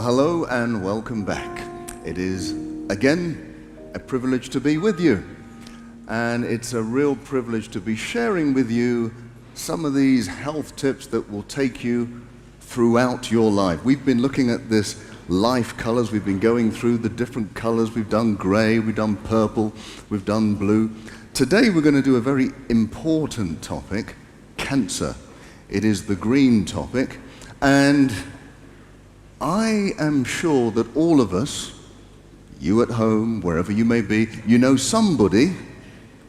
hello and welcome back. It is, again, a privilege to be with you. And it's a real privilege to be sharing with you some of these health tips that will take you throughout your life. We've been looking at this life colors. We've been going through the different colors. We've done gray, we've done purple, we've done blue. Today we're going to do a very important topic, cancer. It is the green topic. And I am sure that all of us, you at home, wherever you may be, you know somebody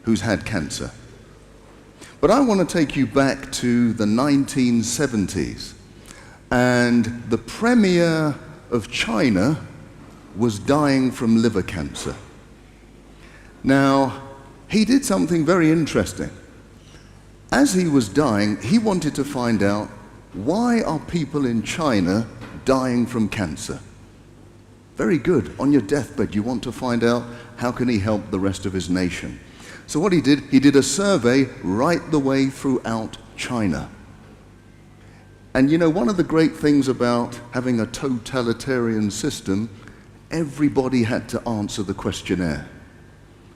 who's had cancer. But I want to take you back to the 1970s, and the Premier of China was dying from liver cancer. Now, he did something very interesting. As he was dying, he wanted to find out, why are people in China dying from cancer? Very good. On your deathbed, you want to find out how can he help the rest of his nation. So what he did a survey right the way throughout China. And you know, one of the great things about having a totalitarian system, everybody had to answer the questionnaire.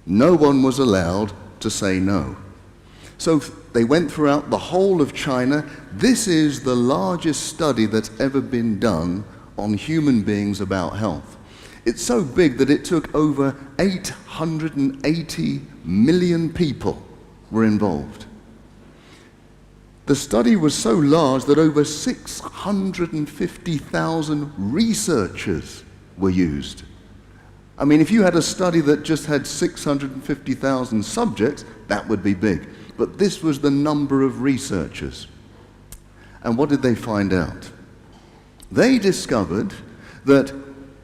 No one was allowed to say no. So they went throughout the whole of China. This is the largest study that's ever been done on human beings about health. It's so big that it took over 880 million people were involved. The study was so large that over 650,000 researchers were used. I mean, if you had a study that just had 650,000 subjects, that would be big. But this was the number of researchers. And what did they find out? They discovered that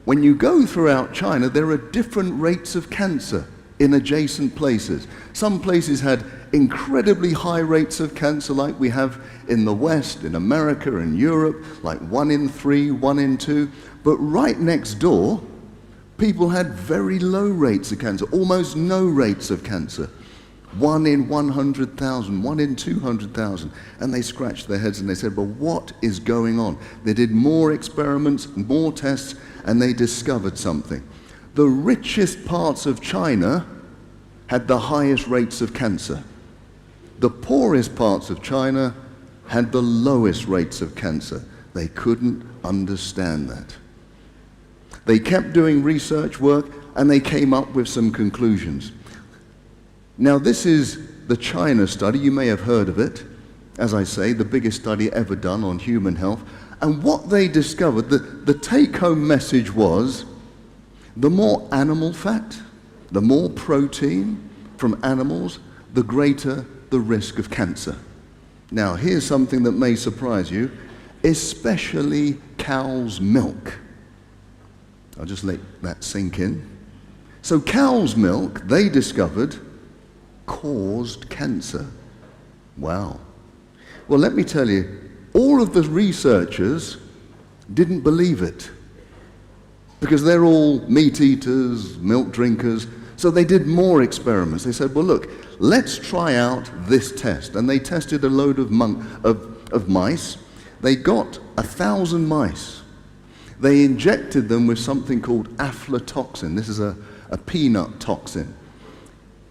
when you go throughout China, there are different rates of cancer in adjacent places. Some places had incredibly high rates of cancer like we have in the West, in America, in Europe, like 1 in 3, 1 in 2. But right next door, people had very low rates of cancer, almost no rates of cancer. 1 in 100,000, 1 in 200,000. And they scratched their heads and they said, well, what is going on? They did more experiments, more tests, and they discovered something. The richest parts of China had the highest rates of cancer. The poorest parts of China had the lowest rates of cancer. They couldn't understand that. They kept doing research work and they came up with some conclusions. Now, this is the China study. You may have heard of it. As I say, the biggest study ever done on human health. And what they discovered, the take-home message was, the more animal fat, the more protein from animals, the greater the risk of cancer. Now, here's something that may surprise you, especially cow's milk. I'll just let that sink in. So cow's milk, they discovered, caused cancer. Wow. Well, let me tell you, all of the researchers didn't believe it because they're all meat eaters, milk drinkers. So they did more experiments. They said, well, look, let's try out this test. And they tested a load of mice. They got 1,000 mice. They injected them with something called aflatoxin. This is a peanut toxin.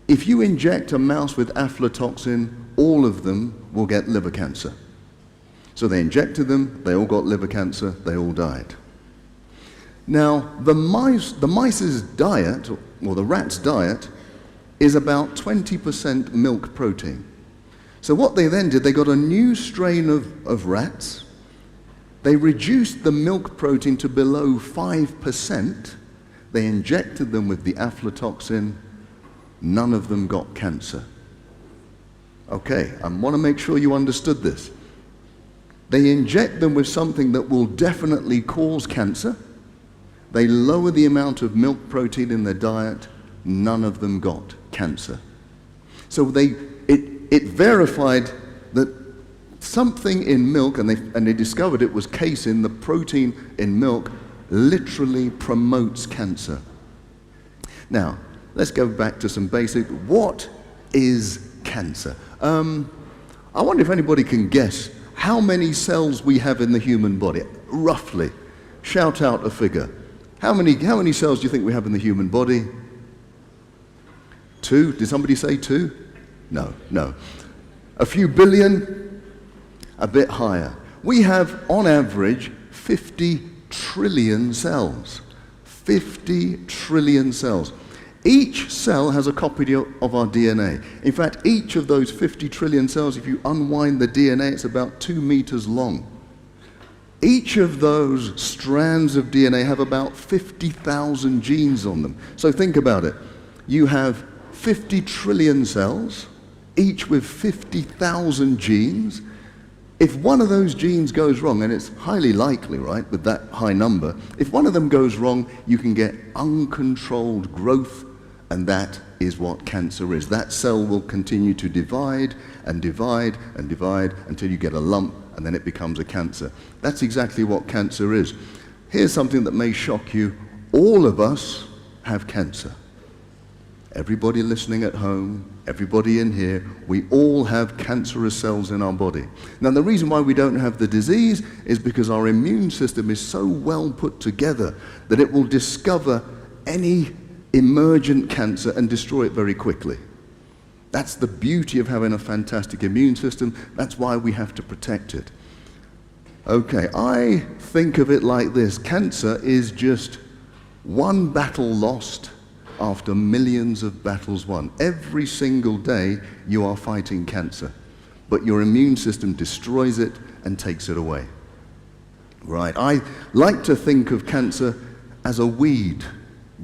If you inject a mouse with aflatoxin, all of them will get liver cancer. So they injected them, they all got liver cancer, they all died. Now, the mice's diet, or the rat's diet, is about 20% milk protein. So what they then did, they got a new strain of rats. They reduced the milk protein to below 5%. They injected them with the aflatoxin. None of them got cancer. Okay, I want to make sure you understood this. They inject them with something that will definitely cause cancer. They lower the amount of milk protein in their diet. None of them got cancer. So it verified that something in milk, and they discovered it was casein, the protein in milk, literally promotes cancer. Now, let's go back to some basic. What is cancer? I wonder if anybody can guess how many cells we have in the human body, roughly. Shout out a figure. How many cells do you think we have in the human body? 2? Did somebody say 2? No. A few billion? A bit higher. We have, on average, 50 trillion cells. 50 trillion cells. Each cell has a copy of our DNA. In fact, each of those 50 trillion cells, if you unwind the DNA, it's about 2 meters long. Each of those strands of DNA have about 50,000 genes on them. So think about it. You have 50 trillion cells, each with 50,000 genes. If one of those genes goes wrong, and it's highly likely, right, with that high number, if one of them goes wrong, you can get uncontrolled growth, and that is what cancer is. That cell will continue to divide and divide and divide until you get a lump, and then it becomes a cancer. That's exactly what cancer is. Here's something that may shock you. All of us have cancer. Everybody listening at home, everybody in here, we all have cancerous cells in our body. Now, the reason why we don't have the disease is because our immune system is so well put together that it will discover any emergent cancer and destroy it very quickly. That's the beauty of having a fantastic immune system. That's why we have to protect it. Okay, I think of it like this. Cancer is just one battle lost after millions of battles won. Every single day you are fighting cancer, but your immune system destroys it and takes it away. Right, I like to think of cancer as a weed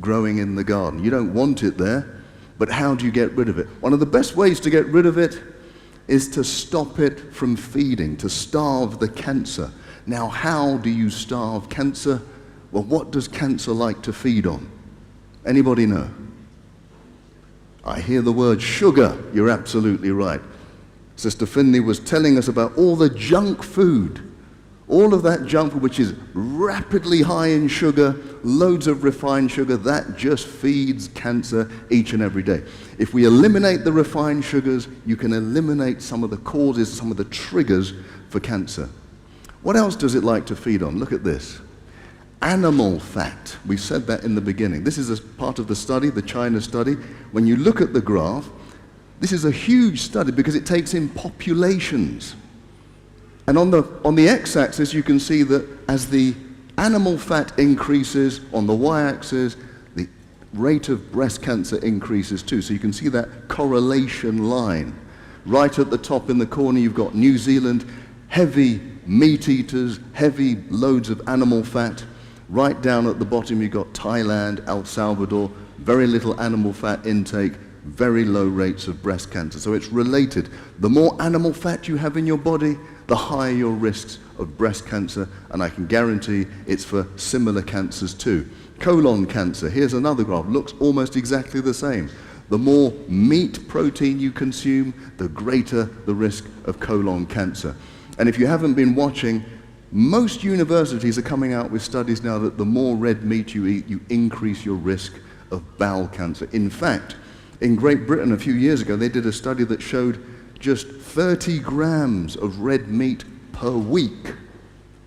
growing in the garden. You don't want it there, but how do you get rid of it? One of the best ways to get rid of it is to stop it from feeding, to starve the cancer. Now, how do you starve cancer? Well, what does cancer like to feed on? Anybody know? I hear the word sugar. You're absolutely right. Sister Finley was telling us about all the junk food, all of that junk food which is rapidly high in sugar, loads of refined sugar, that just feeds cancer each and every day. If we eliminate the refined sugars, you can eliminate some of the causes, some of the triggers for cancer. What else does it like to feed on? Look at this. Animal fat. We said that in the beginning. This is a part of the study, the China study. When you look at the graph, this is a huge study because it takes in populations. And on the x-axis, you can see that as the animal fat increases, on the y-axis, the rate of breast cancer increases too. So you can see that correlation line. Right at the top in the corner, you've got New Zealand, heavy meat eaters, heavy loads of animal fat. Right down at the bottom, you've got Thailand, El Salvador, very little animal fat intake, very low rates of breast cancer. So it's related. The more animal fat you have in your body, the higher your risks of breast cancer, and I can guarantee it's for similar cancers too. Colon cancer, here's another graph, looks almost exactly the same. The more meat protein you consume, the greater the risk of colon cancer. And if you haven't been watching, most universities are coming out with studies now that the more red meat you eat, you increase your risk of bowel cancer. In fact, in Great Britain a few years ago, they did a study that showed just 30 grams of red meat per week.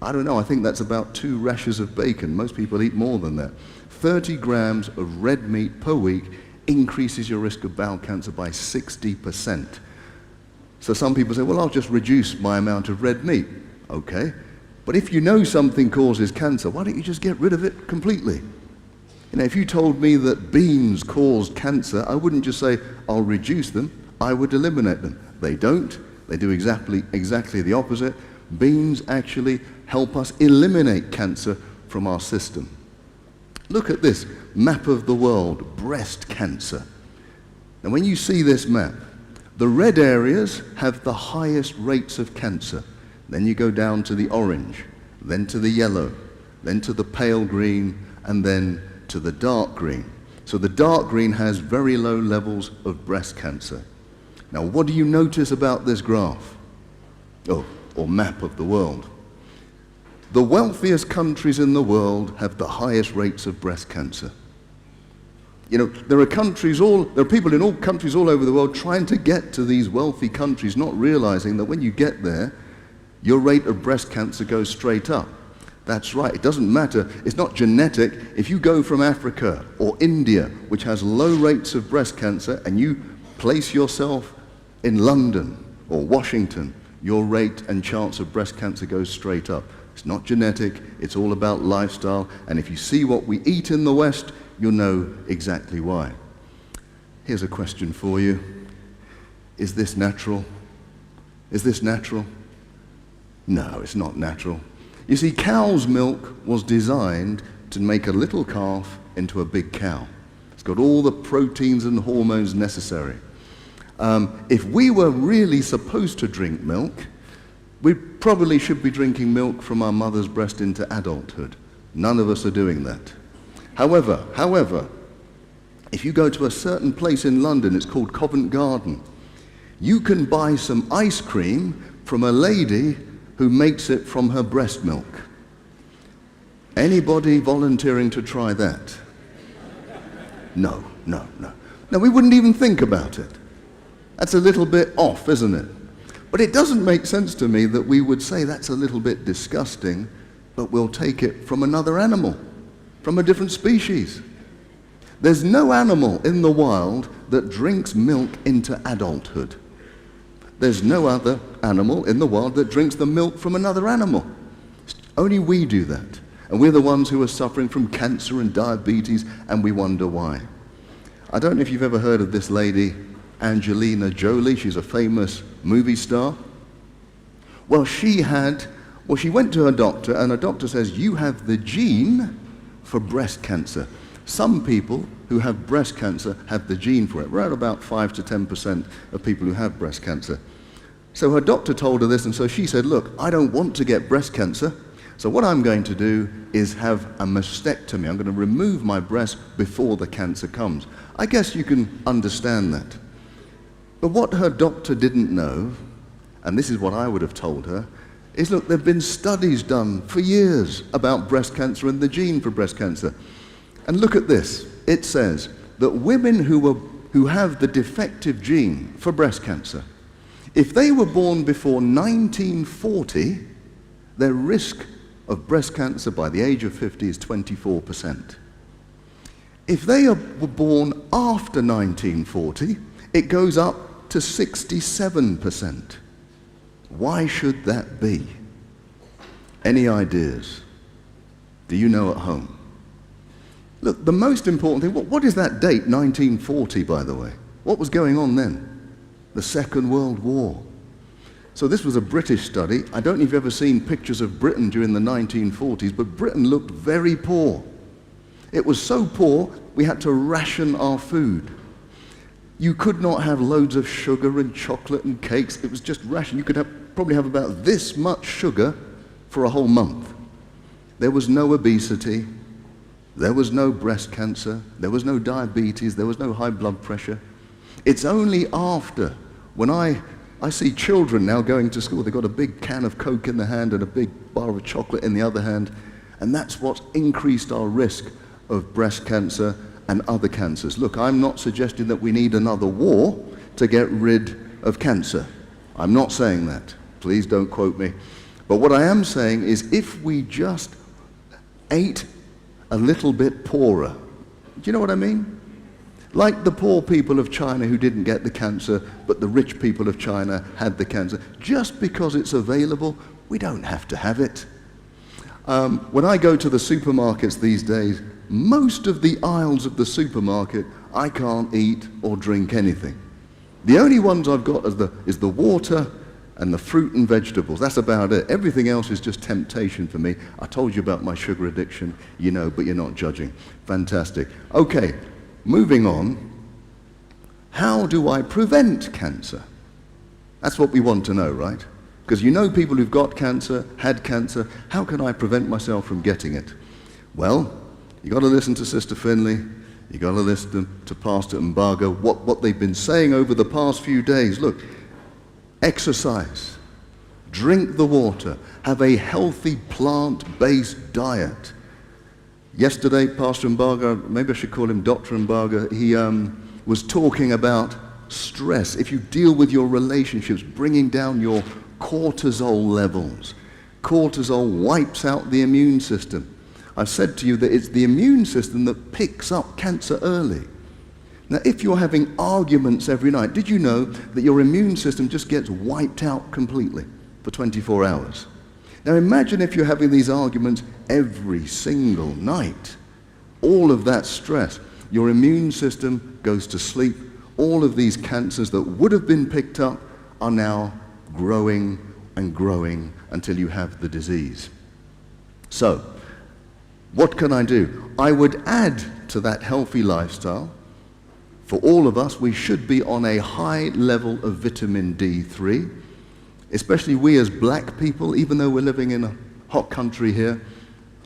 I don't know, I think that's about 2 rashers of bacon. Most people eat more than that. 30 grams of red meat per week increases your risk of bowel cancer by 60%. So some people say, well, I'll just reduce my amount of red meat. Okay, but if you know something causes cancer, why don't you just get rid of it completely? You know, if you told me that beans caused cancer, I wouldn't just say, I'll reduce them, I would eliminate them. They don't. They do exactly the opposite. Beans actually help us eliminate cancer from our system. Look at this map of the world, breast cancer. Now when you see this map, the red areas have the highest rates of cancer. Then you go down to the orange, then to the yellow, then to the pale green, and then to the dark green. So the dark green has very low levels of breast cancer. Now, what do you notice about this graph? Or map of the world? The wealthiest countries in the world have the highest rates of breast cancer. You know, there are people in all countries all over the world trying to get to these wealthy countries, not realizing that when you get there, your rate of breast cancer goes straight up. That's right. It doesn't matter. It's not genetic. If you go from Africa or India, which has low rates of breast cancer, and you place yourself in London or Washington, your rate and chance of breast cancer goes straight up. It's not genetic. It's all about lifestyle. And if you see what we eat in the West, you'll know exactly why. Here's a question for you. Is this natural? Is this natural? No, it's not natural. You see, cow's milk was designed to make a little calf into a big cow. It's got all the proteins and hormones necessary. If we were really supposed to drink milk, we probably should be drinking milk from our mother's breast into adulthood. None of us are doing that. However, if you go to a certain place in London, it's called Covent Garden, you can buy some ice cream from a lady who makes it from her breast milk. Anybody volunteering to try that? No. No, we wouldn't even think about it. That's a little bit off, isn't it? But it doesn't make sense to me that we would say that's a little bit disgusting, but we'll take it from another animal, from a different species. There's no animal in the wild that drinks milk into adulthood. There's no other animal in the world that drinks the milk from another animal. Only we do that. And we're the ones who are suffering from cancer and diabetes, and we wonder why. I don't know if you've ever heard of this lady, Angelina Jolie. She's a famous movie star. Well, she went to her doctor, and her doctor says, you have the gene for breast cancer. Some people who have breast cancer have the gene for it. We're at about 5 to 10% of people who have breast cancer. So her doctor told her this, and so she said, look, I don't want to get breast cancer, so what I'm going to do is have a mastectomy. I'm going to remove my breast before the cancer comes. I guess you can understand that. But what her doctor didn't know, and this is what I would have told her, is look, there have been studies done for years about breast cancer and the gene for breast cancer. And look at this. It says that women who have the defective gene for breast cancer, if they were born before 1940, their risk of breast cancer by the age of 50 is 24%. If they were born after 1940, it goes up to 67%. Why should that be? Any ideas? Do you know at home? Look, the most important thing, what is that date, 1940, by the way? What was going on then? The Second World War. So this was a British study. I don't know if you've ever seen pictures of Britain during the 1940s, but Britain looked very poor. It was so poor, we had to ration our food. You could not have loads of sugar and chocolate and cakes. It was just ration. You could probably have about this much sugar for a whole month. There was no obesity. There was no breast cancer. There was no diabetes. There was no high blood pressure. It's only after, when I see children now going to school, they've got a big can of Coke in the hand and a big bar of chocolate in the other hand, and that's what's increased our risk of breast cancer and other cancers. Look, I'm not suggesting that we need another war to get rid of cancer. I'm not saying that. Please don't quote me. But what I am saying is if we just ate a little bit poorer, do you know what I mean? Like the poor people of China who didn't get the cancer, but the rich people of China had the cancer. Just because it's available, we don't have to have it. When I go to the supermarkets these days, most of the aisles of the supermarket, I can't eat or drink anything. The only ones I've got is the water and the fruit and vegetables. That's about it. Everything else is just temptation for me. I told you about my sugar addiction, you know, but you're not judging. Fantastic. Okay, moving on. How do I prevent cancer? That's what we want to know, right? Because you know people who've got cancer, had cancer. How can I prevent myself from getting it? Well, you got to listen to Sister Finley. You got to listen to Pastor Mmbaga, what they've been saying over the past few days. Look, exercise, drink the water, have a healthy plant-based diet. Yesterday, Pastor Mmbaga, maybe I should call him Dr. Mmbaga, he was talking about stress. If you deal with your relationships, bringing down your cortisol levels, Cortisol wipes out the immune system. I've said to you that it's the immune system that picks up cancer early. Now, if you're having arguments every night, did you know that your immune system just gets wiped out completely for 24 hours? Now, imagine if you're having these arguments every single night. All of that stress, your immune system goes to sleep. All of these cancers that would have been picked up are now growing and growing until you have the disease. So, what can I do? I would add to that healthy lifestyle. For all of us, we should be on a high level of vitamin D3, especially we as black people, even though we're living in a hot country here,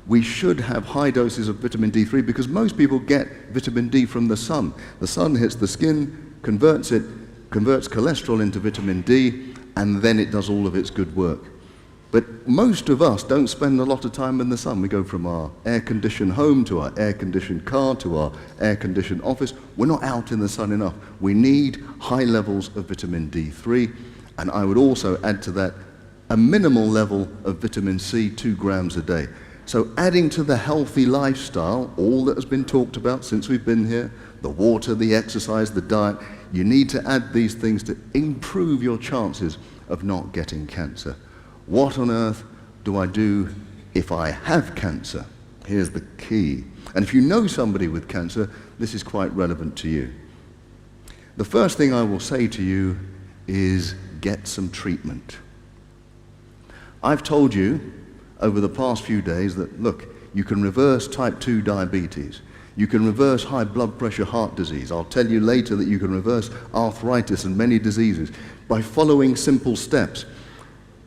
we should have high doses of vitamin D3 because most people get vitamin D from the sun. The sun hits the skin, converts cholesterol into vitamin D, and then it does all of its good work. But most of us don't spend a lot of time in the sun. We go from our air-conditioned home to our air-conditioned car to our air-conditioned office. We're not out in the sun enough. We need high levels of vitamin D3, and I would also add to that a minimal level of vitamin C, 2 grams a day. So adding to the healthy lifestyle, all that has been talked about since we've been here, the water, the exercise, the diet, you need to add these things to improve your chances of not getting cancer. What on earth do I do if I have cancer? Here's the key. And if you know somebody with cancer, this is quite relevant to you. The first thing I will say to you is get some treatment. I've told you over the past few days that, look, you can reverse type 2 diabetes. You can reverse high blood pressure, heart disease. I'll tell you later that you can reverse arthritis and many diseases by following simple steps.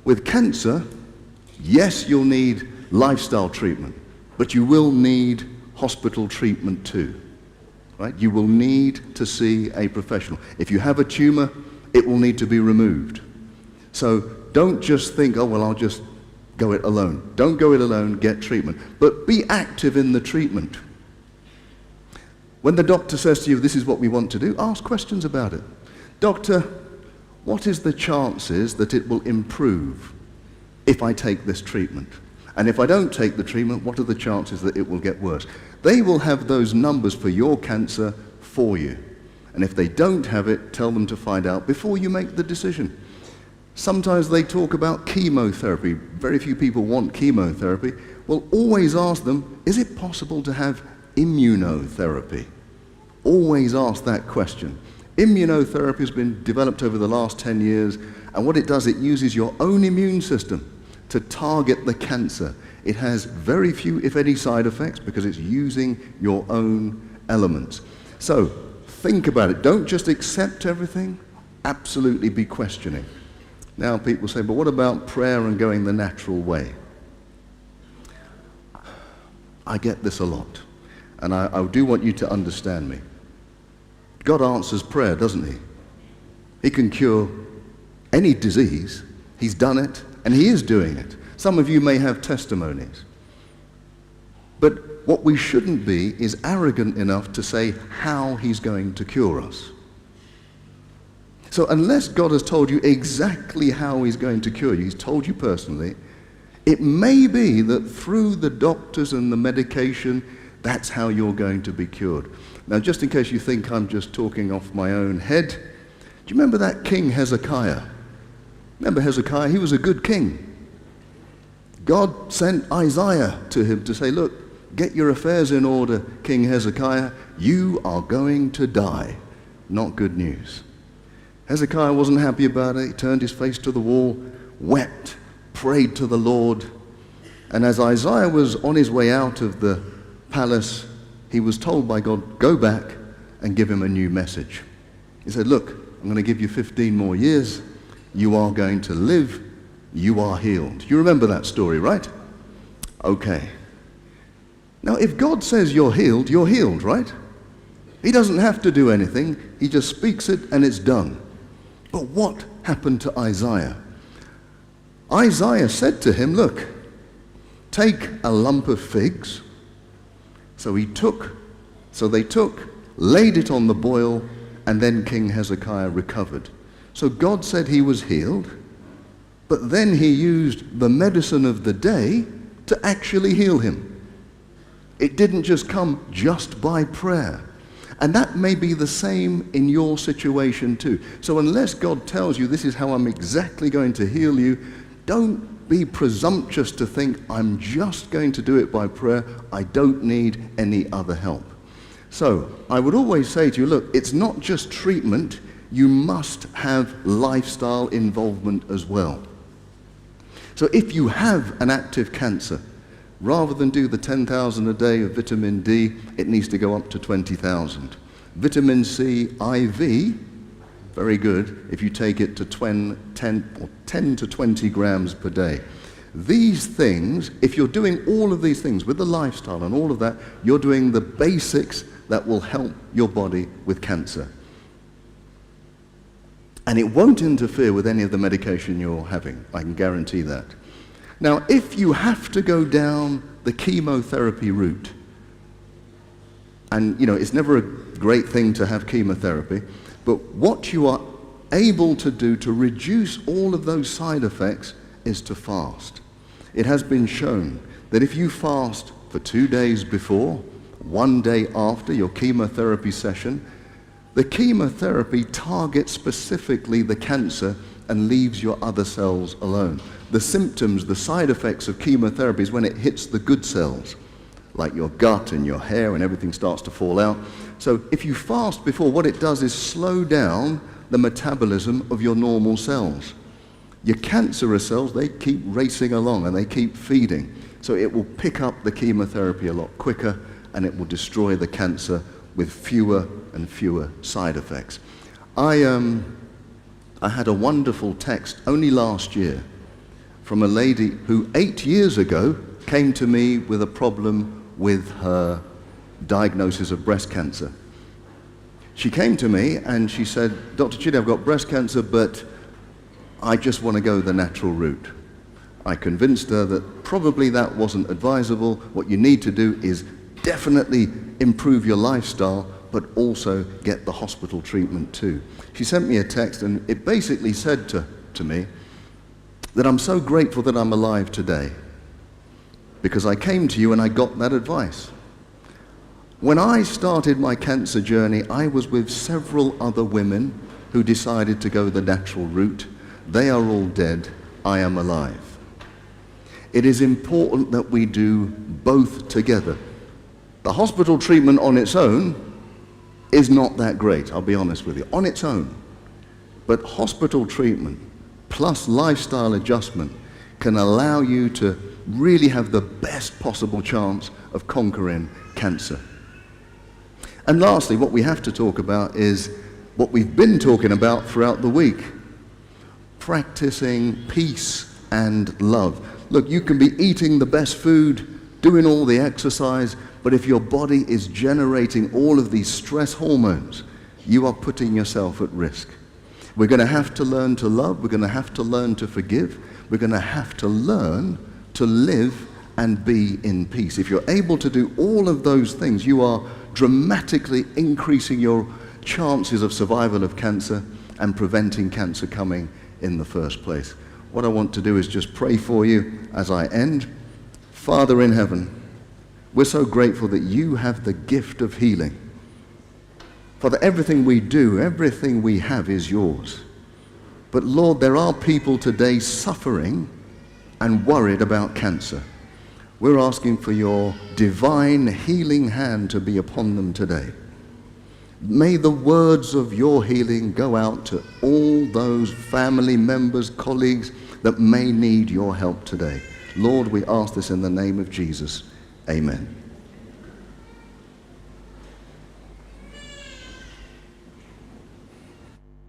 With cancer, yes, you'll need lifestyle treatment, but you will need hospital treatment too, right? You will need to see a professional. If you have a tumor, it will need to be removed. So don't just think, oh, well, I'll just go it alone. Don't go it alone, get treatment. But be active in the treatment. When the doctor says to you, this is what we want to do, ask questions about it. Doctor, what is the chances that it will improve if I take this treatment? And if I don't take the treatment, what are the chances that it will get worse? They will have those numbers for your cancer for you. And if they don't have it, tell them to find out before you make the decision. Sometimes they talk about chemotherapy. Very few people want chemotherapy. Well, always ask them, is it possible to have immunotherapy? Always ask that question. Immunotherapy has been developed over the last 10 years, and what it does, it uses your own immune system to target the cancer. It has very few, if any, side effects because it's using your own elements. So think about it. Don't just accept everything. Absolutely be questioning. Now people say, but what about prayer and going the natural way? I get this a lot, and I do want you to understand me. God answers prayer, doesn't he? He can cure any disease. He's done it, and he is doing it. Some of you may have testimonies. But what we shouldn't be is arrogant enough to say how he's going to cure us. So unless God has told you exactly how he's going to cure you, he's told you personally, it may be that through the doctors and the medication, that's how you're going to be cured. Now, just in case you think I'm just talking off my own head, do you remember that King Hezekiah? Remember Hezekiah? He was a good king. God sent Isaiah to him to say, look, get your affairs in order, King Hezekiah. You are going to die. Not good news. Hezekiah wasn't happy about it. He turned his face to the wall, wept, prayed to the Lord. And as Isaiah was on his way out of the palace, he was told by God, go back and give him a new message. He said, look, I'm going to give you 15 more years. You are going to live. You are healed. You remember that story, right? Okay. Now, if God says you're healed, right? He doesn't have to do anything. He just speaks it and it's done. But what happened to Isaiah? Isaiah said to him, look, take a lump of figs. So they took, laid it on the boil, and then King Hezekiah recovered. So God said he was healed, But then he used the medicine of the day to actually heal him. It didn't just come just by prayer. And that may be the same in your situation too. So unless God tells you this is how I'm exactly going to heal you, don't be presumptuous to think I'm just going to do it by prayer. I don't need any other help. So I would always say to you, look, it's not just treatment. You must have lifestyle involvement as well. So if you have an active cancer, rather than do the 10,000 a day of vitamin D, it needs to go up to 20,000. Vitamin C IV, very good if you take it to 10 to 20 grams per day. These things, if you're doing all of these things with the lifestyle and all of that, you're doing the basics that will help your body with cancer. And it won't interfere with any of the medication you're having, I can guarantee that. Now, if you have to go down the chemotherapy route, and it's never a great thing to have chemotherapy, but what you are able to do to reduce all of those side effects is to fast. It has been shown that if you fast for 2 days before, 1 day after your chemotherapy session, the chemotherapy targets specifically the cancer and leaves your other cells alone. The symptoms, the side effects of chemotherapy is when it hits the good cells, like your gut and your hair, and everything starts to fall out. So if you fast before, what it does is slow down the metabolism of your normal cells. Your cancerous cells, they keep racing along and they keep feeding. So it will pick up the chemotherapy a lot quicker, and it will destroy the cancer with fewer and fewer side effects. I had a wonderful text only last year from a lady who 8 years ago came to me with a problem with her diagnosis of breast cancer. She came to me and she said, Dr. Chidi, I've got breast cancer, but I just want to go the natural route. I convinced her that probably that wasn't advisable. What you need to do is definitely improve your lifestyle, but also get the hospital treatment too. She sent me a text and it basically said to me that I'm so grateful that I'm alive today because I came to you and I got that advice. When I started my cancer journey, I was with several other women who decided to go the natural route. They are all dead. I am alive. It is important that we do both together. The hospital treatment on its own is not that great, I'll be honest with you, on its own. But hospital treatment plus lifestyle adjustment can allow you to really have the best possible chance of conquering cancer. And lastly, what we have to talk about is what we've been talking about throughout the week. Practicing peace and love. Look, you can be eating the best food, doing all the exercise, but if your body is generating all of these stress hormones, you are putting yourself at risk. We're going to have to learn to love. We're going to have to learn to forgive. We're going to have to learn to live and be in peace. If you're able to do all of those things, you are dramatically increasing your chances of survival of cancer and preventing cancer coming in the first place. What I want to do is just pray for you as I end. Father in heaven, we're so grateful that you have the gift of healing. Father, everything we do, everything we have is yours. But Lord, there are people today suffering and worried about cancer. We're asking for your divine healing hand to be upon them today. May the words of your healing go out to all those family members, colleagues that may need your help today. Lord, we ask this in the name of Jesus. Amen.